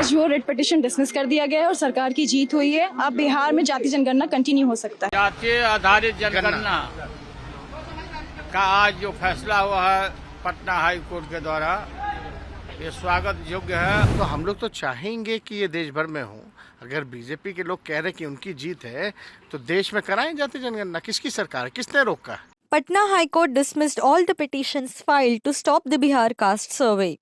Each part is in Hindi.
आज वो रेड पिटीशन डिसमिस कर दिया गया है और सरकार की जीत हुई है। अब बिहार में जाति जनगणना कंटिन्यू हो सकता है। जातीय आधारित जनगणना का आज जो फैसला हुआ है पटना हाई कोर्ट के द्वारा, ये स्वागत योग्य है। तो हम लोग तो चाहेंगे कि ये देश भर में हो। अगर बीजेपी के लोग कह रहे कि उनकी जीत है तो देश में कराएं जाति जनगणना। किसकी सरकार है, किसने रोका? Patna High Court dismissed all the petitions filed to stop the Bihar caste survey.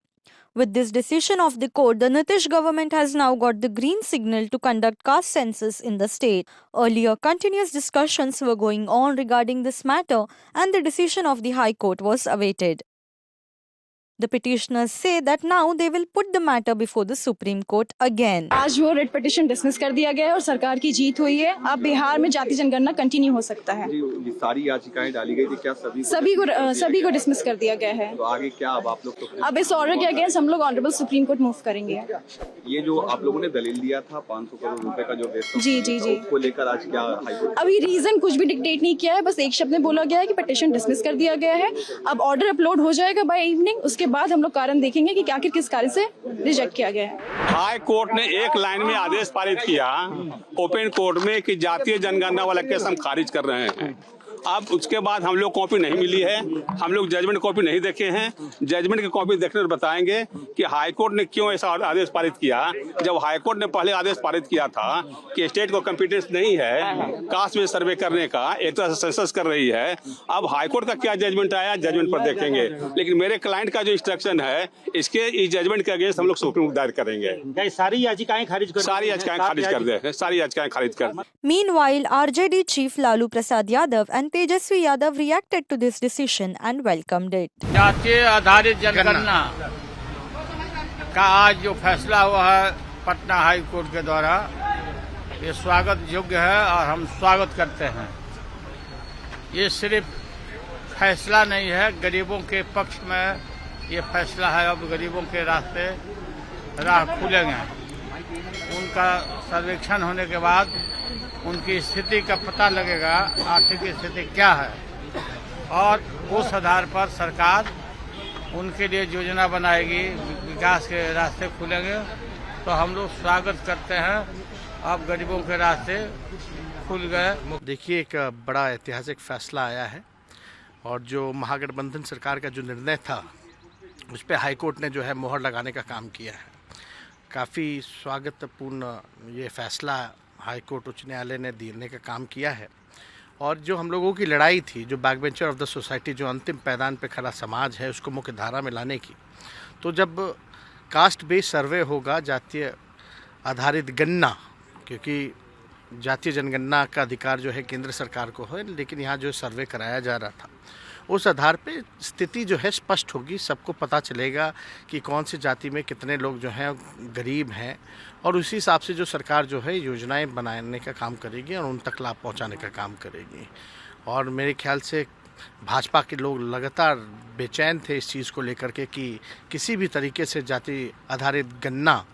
With this decision of the court, the Nitish government has now got the green signal to conduct caste census in the state. Earlier, continuous discussions were going on regarding this matter, and the decision of the High Court was awaited. The petitioners say that now they will put the matter before the Supreme Court again. आज वो रेड पिटीशन डिसमिस कर दिया गया है और सरकार की जीत हुई है। अब बिहार में जाति जनगणना कंटिन्यू हो सकता है। ये सारी याचिकाएं डाली गई थी, क्या सभी को डिसमिस कर दिया गया है। तो आगे क्या अब आप लोग तो अब इस ऑर्डर के अगेंस्ट हम लोग ऑनरेबल सुप्रीम कोर्ट मूव करेंगे। ये जो आप लोगों ने दलील दिया था 500 करोड़ रुपए का जो रेट जी जी जी, उसको लेकर आज क्या हाईकोर्ट अभी रीजन कुछ भी डिक्टेट नहीं किया है, बस एक शब्द में बोला गया है कि पिटीशन डिसमिस कर दिया गया है। अब ऑर्डर अपलोड हो जाएगा बाय इवनिंग, उसके बाद हम लोग कारण देखेंगे कि आखिर किस कार्य से रिजेक्ट किया गया है। हाई कोर्ट ने एक लाइन में आदेश पारित किया ओपन कोर्ट में कि जातीय जनगणना वाला केस हम खारिज कर रहे हैं। अब उसके बाद हम लोग कॉपी नहीं मिली है, हम लोग जजमेंट कॉपी नहीं देखे हैं। जजमेंट की कॉपी देखने पर बताएंगे कि हाई कोर्ट ने क्यों ऐसा आदेश पारित किया। जब हाई कोर्ट ने पहले आदेश पारित किया था कि स्टेट को कॉम्पिटेंस नहीं है कास्ट में सर्वे करने का, एक तरह से सेंसस कर रही है। अब हाई कोर्ट का क्या जजमेंट आया, जजमेंट पर देखेंगे। लेकिन मेरे क्लाइंट का जो इंस्ट्रक्शन है, इसके इस जजमेंट के अगेंस्ट हम लोग सुप्रीम कोर्ट दायर करेंगे। सारी याचिकाएं खारिज कर दे, सारी याचिकाएं खारिज कर दें। Meanwhile, RJD chief Lalu Prasad Yadav and Tejaswi Yadav reacted to this decision and welcomed it. जातीय आधारित जनगणना का आज जो फैसला हुआ है पटना हाई कोर्ट के द्वारा, ये स्वागत योग्य है और हम स्वागत करते हैं। ये सिर्फ फैसला नहीं है, गरीबों के पक्ष में ये फैसला है। अब गरीबों के रास्ते राह खुलेंगे। उनका सर्वेक्षण होने के बाद उनकी स्थिति का पता लगेगा, आर्थिक स्थिति क्या है, और उस आधार पर सरकार उनके लिए योजना बनाएगी, विकास के रास्ते खुलेंगे। तो हम लोग स्वागत करते हैं। अब गरीबों के रास्ते खुल गए। देखिए, एक बड़ा ऐतिहासिक फैसला आया है और जो महागठबंधन सरकार का जो निर्णय था उस पर हाईकोर्ट ने जो है मोहर लगाने का काम किया है। काफ़ी स्वागतपूर्ण ये फैसला हाईकोर्ट उच्च न्यायालय ने देने का काम किया है। और जो हम लोगों की लड़ाई थी, जो back bencher of the society, जो अंतिम पैदान पे खड़ा समाज है, उसको मुख्य धारा में लाने की, तो जब कास्ट बेस्ड सर्वे होगा, जातीय आधारित गणना, क्योंकि जातीय जनगणना का अधिकार जो है केंद्र सरकार को है, लेकिन यहाँ जो सर्वे कराया जा रहा था उस आधार पे स्थिति जो है स्पष्ट होगी। सबको पता चलेगा कि कौन सी जाति में कितने लोग जो हैं गरीब हैं, और उसी हिसाब से जो सरकार जो है योजनाएं बनाने का काम करेगी और उन तक लाभ पहुंचाने का काम करेगी। और मेरे ख्याल से भाजपा के लोग लगातार बेचैन थे इस चीज़ को लेकर के कि किसी भी तरीके से जाति आधारित गणना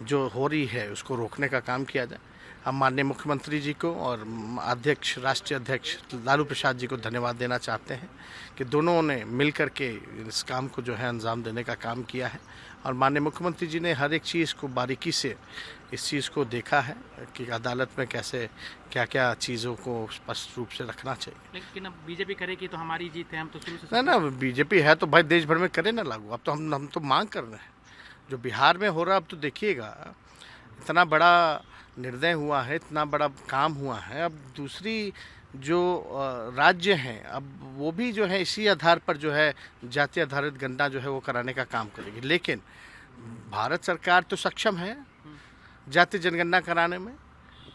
जो हो रही है उसको रोकने का काम किया जाए। हम माननीय मुख्यमंत्री जी को और अध्यक्ष, राष्ट्रीय अध्यक्ष लालू प्रसाद जी को धन्यवाद देना चाहते हैं कि दोनों ने मिल कर के इस काम को जो है अंजाम देने का काम किया है। और माननीय मुख्यमंत्री जी ने हर एक चीज़ को बारीकी से इस चीज़ को देखा है कि अदालत में कैसे क्या क्या चीज़ों को स्पष्ट रूप से रखना चाहिए। लेकिन अब बीजेपी करेगी तो हमारी जीत है, हम तो शुरू से ना बीजेपी है तो भाई देश भर में करे ना लागू। अब तो हम तो मांग कर रहे हैं जो बिहार में हो रहा है। अब तो देखिएगा, इतना बड़ा निर्णय हुआ है, इतना बड़ा काम हुआ है। अब दूसरी जो राज्य हैं, अब वो भी जो है इसी आधार पर जो है जाति आधारित गणना जो है वो कराने का काम करेगी। लेकिन भारत सरकार तो सक्षम है जाति जनगणना कराने में।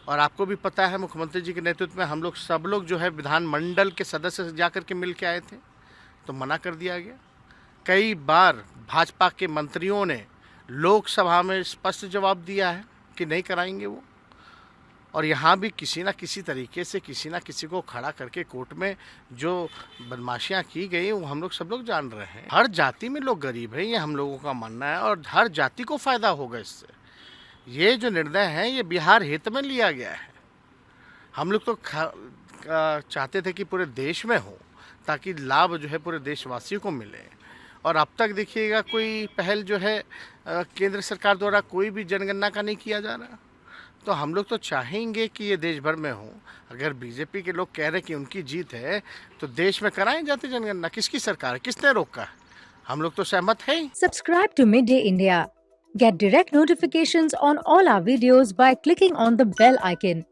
और आपको भी पता है, मुख्यमंत्री जी के नेतृत्व में हम लोग सब लोग जो है विधानमंडल के सदस्य से जाकर के मिल के आए थे, तो मना कर दिया गया। कई बार भाजपा के मंत्रियों ने लोकसभा में स्पष्ट जवाब दिया है कि नहीं कराएंगे वो। और यहाँ भी किसी ना किसी तरीके से किसी ना किसी को खड़ा करके कोर्ट में जो बदमाशियाँ की गई वो हम लोग सब लोग जान रहे हैं। हर जाति में लोग गरीब हैं, ये हम लोगों का मानना है, और हर जाति को फ़ायदा होगा इससे। ये जो निर्णय है ये बिहार हित में लिया गया है। हम लोग तो चाहते थे कि पूरे देश में हो, ताकि लाभ जो है पूरे देशवासियों को मिले। और अब तक देखिएगा कोई पहल जो है केंद्र सरकार द्वारा कोई भी जनगणना का नहीं किया जा रहा। तो हम लोग तो चाहेंगे कि ये देश भर में हो। अगर बीजेपी के लोग कह रहे हैं कि उनकी जीत है तो देश में कराएं जाति जनगणना। किसकी सरकार है, किसने रोका? हम लोग तो सहमत हैं। Subscribe to Midday India. Get direct notifications on all our videos by clicking on the bell icon.